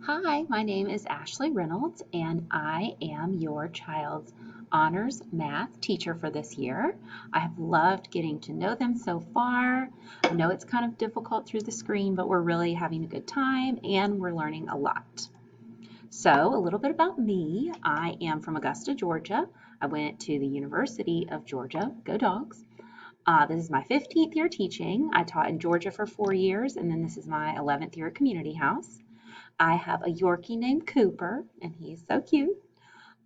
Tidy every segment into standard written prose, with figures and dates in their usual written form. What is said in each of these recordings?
Hi, my name is Ashley Reynolds, and I am your child's honors math teacher for this year. I have loved getting to know them so far. I know it's kind of difficult through the screen, but we're really having a good time and we're learning a lot. So, a little bit about me. I am from Augusta, Georgia. I went to the University of Georgia. Go Dogs. This is my 15th year teaching. I taught in Georgia for 4 years, and then this is my 11th year at Community House. I have a Yorkie named Cooper, and he's so cute.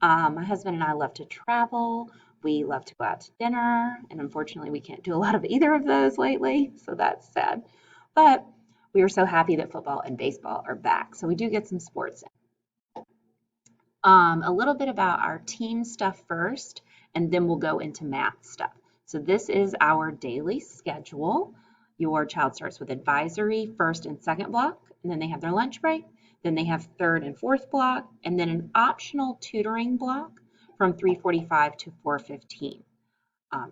My husband and I love to travel. We love to go out to dinner, and unfortunately, we can't do a lot of either of those lately, so that's sad. But we are so happy that football and baseball are back, so we do get some sports in. A little bit about our team stuff first, and then we'll go into math stuff. So this is our daily schedule. Your child starts with advisory first and second block, and then they have their lunch break. Then they have third and fourth block, and then an optional tutoring block from 3:45 to 4:15.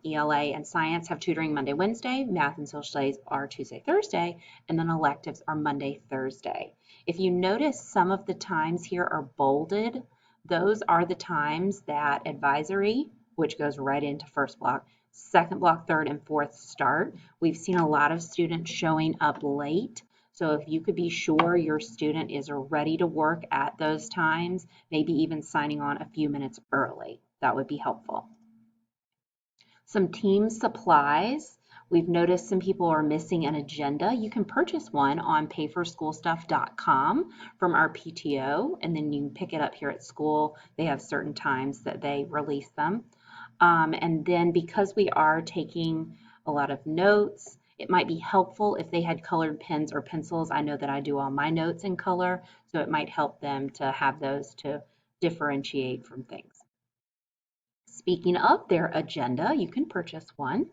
ELA and science have tutoring Monday, Wednesday. Math and social studies are Tuesday, Thursday, and then electives are Monday, Thursday. If you notice, some of the times here are bolded. Those are the times that advisory, which goes right into first block, second block, third, and fourth start. We've seen a lot of students showing up late. So if you could be sure your student is ready to work at those times, maybe even signing on a few minutes early, that would be helpful. Some team supplies. We've noticed some people are missing an agenda. You can purchase one on payforschoolstuff.com from our PTO, and then you can pick it up here at school. They have certain times that they release them. And then because we are taking a lot of notes, it might be helpful if they had colored pens or pencils. I know that I do all my notes in color, so it might help them to have those to differentiate from things. Speaking of their agenda, you can purchase one.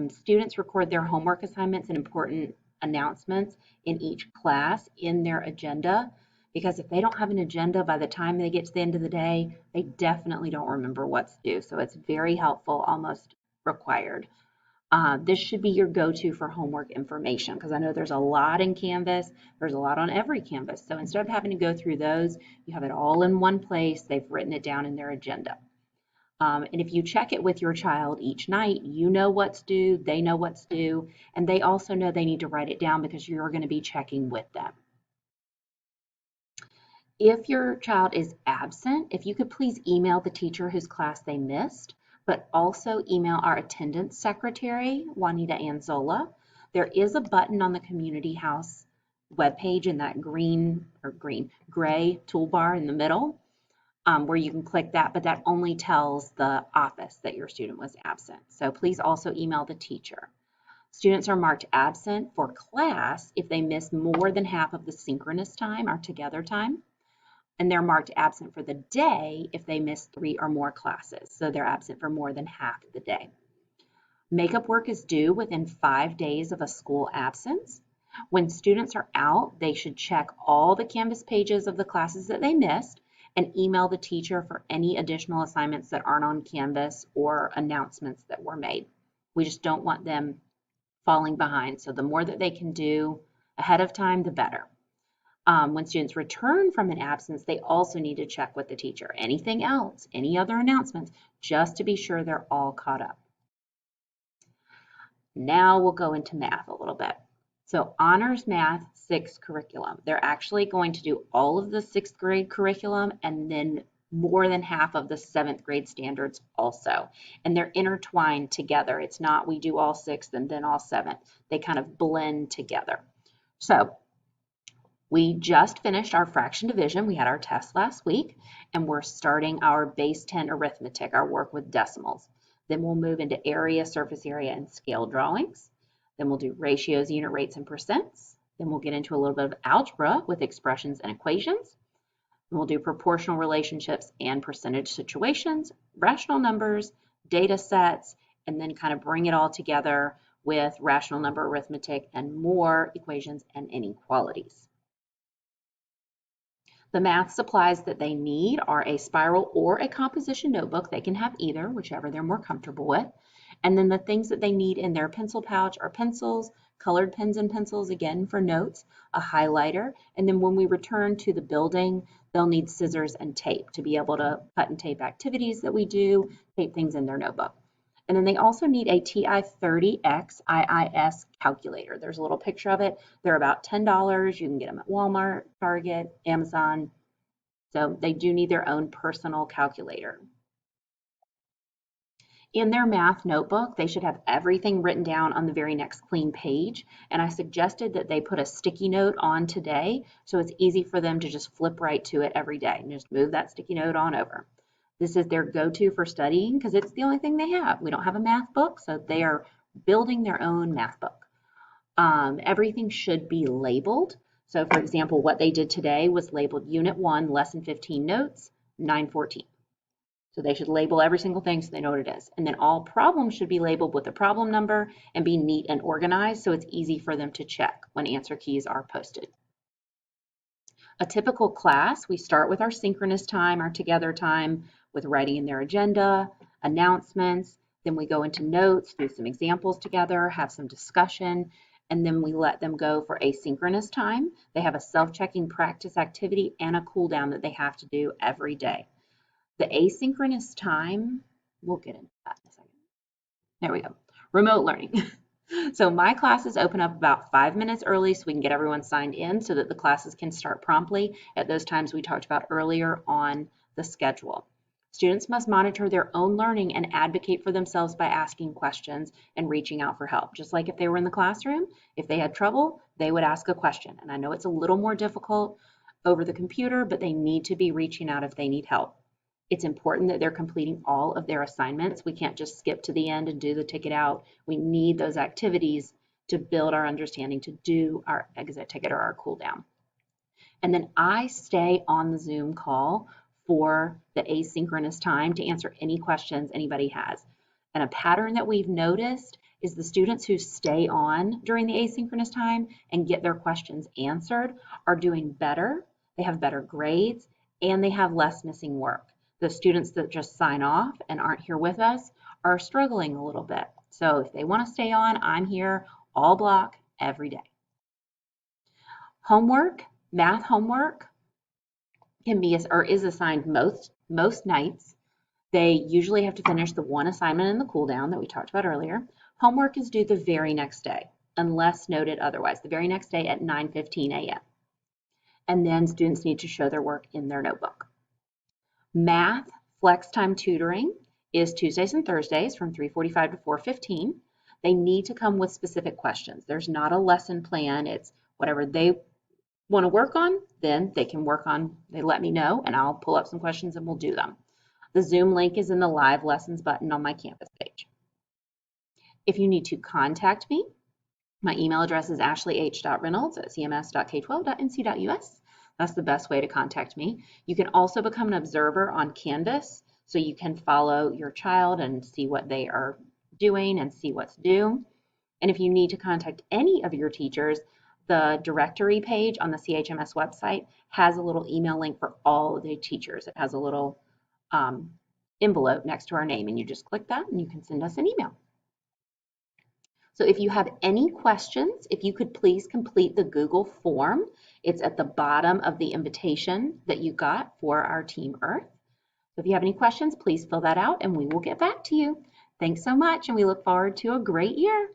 Students record their homework assignments and important announcements in each class in their agenda because if they don't have an agenda by the time they get to the end of the day, they definitely don't remember what's due. So it's very helpful, almost required. This should be your go-to for homework information because I know there's a lot in Canvas. There's a lot on every Canvas. So instead of having to go through those, you have it all in one place. They've written it down in their agenda. And if you check it with your child each night, you know what's due, they know what's due, and they also know they need to write it down because you're going to be checking with them. If your child is absent, if you could please email the teacher whose class they missed, but also email our attendance secretary, Juanita Anzola. There is a button on the Community House webpage in that gray toolbar in the middle where you can click that, but that only tells the office that your student was absent. So please also email the teacher. Students are marked absent for class if they miss more than half of the synchronous time or together time. And they're marked absent for the day if they miss 3 or more classes. So they're absent for more than half of the day. Makeup work is due within 5 days of a school absence. When students are out, they should check all the Canvas pages of the classes that they missed and email the teacher for any additional assignments that aren't on Canvas or announcements that were made. We just don't want them falling behind. So the more that they can do ahead of time, the better. When students return from an absence, they also need to check with the teacher. Anything else, any other announcements, just to be sure they're all caught up. Now we'll go into math a little bit. So honors math 6th curriculum. They're actually going to do all of the 6th grade curriculum and then more than half of the 7th grade standards also. And they're intertwined together. It's not we do all 6th and then all 7th. They kind of blend together. So we just finished our fraction division. We had our test last week, and we're starting our base 10 arithmetic, our work with decimals. Then we'll move into area, surface area, and scale drawings. Then we'll do ratios, unit rates, and percents. Then we'll get into a little bit of algebra with expressions and equations. Then we'll do proportional relationships and percentage situations, rational numbers, data sets, and then kind of bring it all together with rational number arithmetic and more equations and inequalities. The math supplies that they need are a spiral or a composition notebook. They can have either, whichever they're more comfortable with. And then the things that they need in their pencil pouch are pencils, colored pens and pencils again for notes, a highlighter, and then when we return to the building, they'll need scissors and tape to be able to cut and tape activities that we do, tape things in their notebook. And then they also need a TI-30X IIS calculator. There's a little picture of it. They're about $10. You can get them at Walmart, Target, Amazon. So they do need their own personal calculator. In their math notebook, they should have everything written down on the very next clean page. And I suggested that they put a sticky note on today so it's easy for them to just flip right to it every day and just move that sticky note on over. This is their go-to for studying because it's the only thing they have. We don't have a math book, so they are building their own math book. Everything should be labeled. So for example, what they did today was labeled Unit 1, Lesson 15 Notes, 914. So they should label every single thing so they know what it is. And then all problems should be labeled with a problem number and be neat and organized so it's easy for them to check when answer keys are posted. A typical class, we start with our synchronous time, our together time, with writing in their agenda, announcements, then we go into notes, do some examples together, have some discussion, and then we let them go for asynchronous time. They have a self-checking practice activity and a cool down that they have to do every day. The asynchronous time, we'll get into that in a second. There we go. Remote learning. So my classes open up about 5 minutes early so we can get everyone signed in so that the classes can start promptly at those times we talked about earlier on the schedule. Students must monitor their own learning and advocate for themselves by asking questions and reaching out for help. Just like if they were in the classroom, if they had trouble, they would ask a question. And I know it's a little more difficult over the computer, but they need to be reaching out if they need help. It's important that they're completing all of their assignments. We can't just skip to the end and do the ticket out. We need those activities to build our understanding, to do our exit ticket or our cool down. And then I stay on the Zoom call for the asynchronous time to answer any questions anybody has. And a pattern that we've noticed is the students who stay on during the asynchronous time and get their questions answered are doing better. They have better grades and they have less missing work. The students that just sign off and aren't here with us are struggling a little bit. So if they want to stay on, I'm here all block every day. Homework, math homework can be or is assigned most nights. They usually have to finish the one assignment in the cool down that we talked about earlier. Homework is due the very next day, unless noted otherwise, the very next day at 9:15 a.m. And then students need to show their work in their notebook. Math flex time tutoring is Tuesdays and Thursdays from 3:45 to 4:15. They need to come with specific questions. There's not a lesson plan. It's whatever they want to work on, then they can work on, they let me know and I'll pull up some questions and we'll do them. The Zoom link is in the live lessons button on my campus page. If you need to contact me, my email address is ashley.h.reynolds@cms.k12.nc.us. That's the best way to contact me. You can also become an observer on Canvas so you can follow your child and see what they are doing and see what's due. And if you need to contact any of your teachers, the directory page on the CHMS website has a little email link for all of the teachers. It has a little envelope next to our name and you just click that and you can send us an email. So if you have any questions, if you could please complete the Google form. It's at the bottom of the invitation that you got for our Team Earth. So if you have any questions, please fill that out and we will get back to you. Thanks so much and we look forward to a great year.